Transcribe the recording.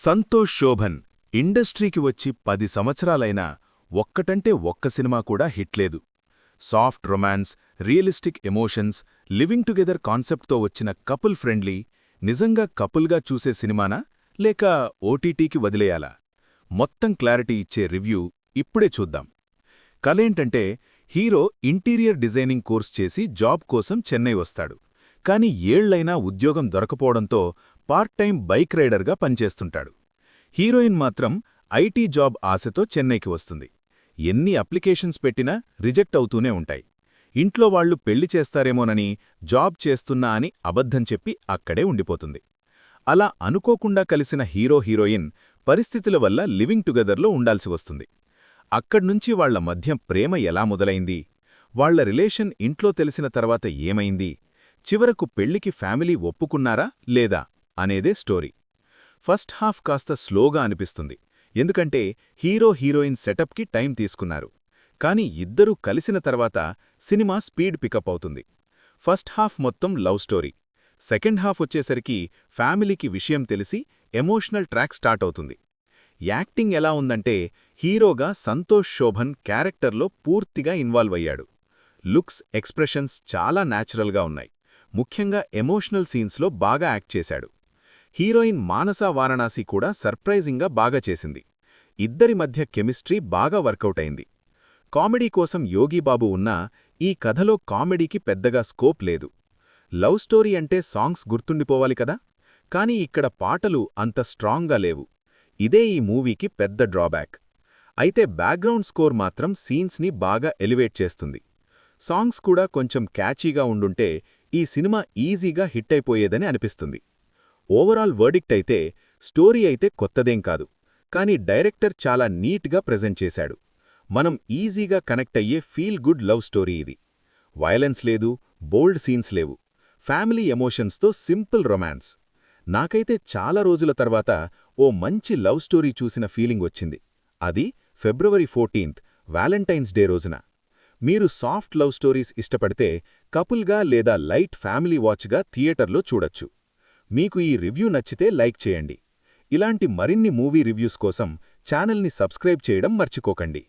సంతోష్ శోభన్ ఇండస్ట్రీకి వచ్చి 10 సంవత్సరాలైనా ఒక్కటంటే ఒక్క సినిమా కూడా హిట్లేదు. Soft romance, realistic emotions, living together కాన్సెప్ట్తో వచ్చిన కపుల్ ఫ్రెండ్లీ, నిజంగా కపుల్గా చూసే సినిమానా లేక ఓటీటీకి వదిలేయాలా? మొత్తం క్లారిటీ ఇచ్చే రివ్యూ ఇప్పుడే చూద్దాం. కలేంటంటే హీరో ఇంటీరియర్ డిజైనింగ్ కోర్స్ చేసి జాబ్ కోసం చెన్నై వస్తాడు. కాని ఏళ్లైనా ఉద్యోగం దొరకపోవడంతో పార్ట్ టైం బైక్ రైడర్గా పనిచేస్తుంటాడు. హీరోయిన్ మాత్రం ఐటీ జాబ్ ఆశతో చెన్నైకి వస్తుంది. ఎన్ని అప్లికేషన్స్ పెట్టినా రిజెక్ట్ అవుతూనే ఉంటాయి. ఇంట్లో వాళ్లు పెళ్లి చేస్తారేమోనని జాబ్ చేస్తున్నా అని అబద్ధం చెప్పి అక్కడే ఉండిపోతుంది. అలా అనుకోకుండా కలిసిన హీరోయిన్ పరిస్థితుల వల్ల లివింగ్ టుగెదర్లో ఉండాల్సి వస్తుంది. అక్కడ్నుంచి వాళ్ల మధ్య ప్రేమ ఎలా మొదలైంది, వాళ్ల రిలేషన్ ఇంట్లో తెలిసిన తర్వాత ఏమైంది, చివరకు పెళ్లికి ఫ్యామిలీ ఒప్పుకున్నారా లేదా అనేదే స్టోరీ. ఫస్ట్ హాఫ్ కాస్త స్లోగా అనిపిస్తుంది, ఎందుకంటే హీరోయిన్ సెటప్కి టైం తీసుకున్నారు. కాని ఇద్దరూ కలిసిన తర్వాత సినిమా స్పీడ్ పికప్ అవుతుంది. ఫస్ట్ హాఫ్ మొత్తం లవ్ స్టోరీ, సెకండ్ హాఫ్ వచ్చేసరికి ఫ్యామిలీకి విషయం తెలిసి ఎమోషనల్ ట్రాక్ స్టార్ట్ అవుతుంది. యాక్టింగ్ ఎలా ఉందంటే హీరోగా సంతోష్ శోభన్ క్యారెక్టర్లో పూర్తిగా ఇన్వాల్వ్ అయ్యాడు. లుక్స్, ఎక్స్ప్రెషన్స్ చాలా న్యాచురల్గా ఉన్నాయి. ముఖ్యంగా ఎమోషనల్ సీన్స్లో బాగా యాక్ట్ చేశాడు. హీరోయిన్ మానసా వారణాసి కూడా సర్ప్రైజింగ్గా బాగా చేసింది. ఇద్దరి మధ్య కెమిస్ట్రీ బాగా వర్కౌట్ అయింది. కామెడీ కోసం యోగీబాబు ఉన్నా ఈ కథలో కామెడీకి పెద్దగా స్కోప్ లేదు. లవ్ స్టోరీ అంటే సాంగ్స్ గుర్తుండిపోవాలి కదా, కానీ ఇక్కడ పాటలు అంత స్ట్రాంగ్గా లేవు. ఇదే ఈ మూవీకి పెద్ద డ్రాబ్యాక్. అయితే బ్యాక్గ్రౌండ్ స్కోర్ మాత్రం సీన్స్ని బాగా ఎలివేట్ చేస్తుంది. సాంగ్స్ కూడా కొంచెం క్యాచీగా ఉండుంటే ఈ సినిమా ఈజీగా హిట్ అయిపోయేదని అనిపిస్తుంది. ఓవరాల్ వర్డిక్ట్ అయితే స్టోరీ అయితే కొత్తదేం కాదు, కానీ డైరెక్టర్ చాలా నీట్గా ప్రెజెంట్ చేశాడు. మనం ఈజీగా కనెక్ట్ అయ్యే ఫీల్ గుడ్ లవ్ స్టోరీ ఇది. వయలెన్స్ లేదు, బోల్డ్ సీన్స్ లేవు, ఫ్యామిలీ ఎమోషన్స్తో సింపుల్ రొమాన్స్. నాకైతే చాలా రోజుల తర్వాత ఓ మంచి లవ్ స్టోరీ చూసిన ఫీలింగ్ వచ్చింది. అది ఫిబ్రవరి 14 వ్యాలంటైన్స్ డే రోజున. మీరు సాఫ్ట్ లవ్ స్టోరీస్ ఇష్టపడితే కపుల్గా లేదా లైట్ ఫ్యామిలీ వాచ్గా థియేటర్లో చూడొచ్చు. మీకు ఈ రివ్యూ నచ్చితే లైక్ చేయండి. ఇలాంటి మరిన్ని మూవీ రివ్యూస్ కోసం ఛానల్ని సబ్స్క్రైబ్ చేయడం మర్చిపోకండి.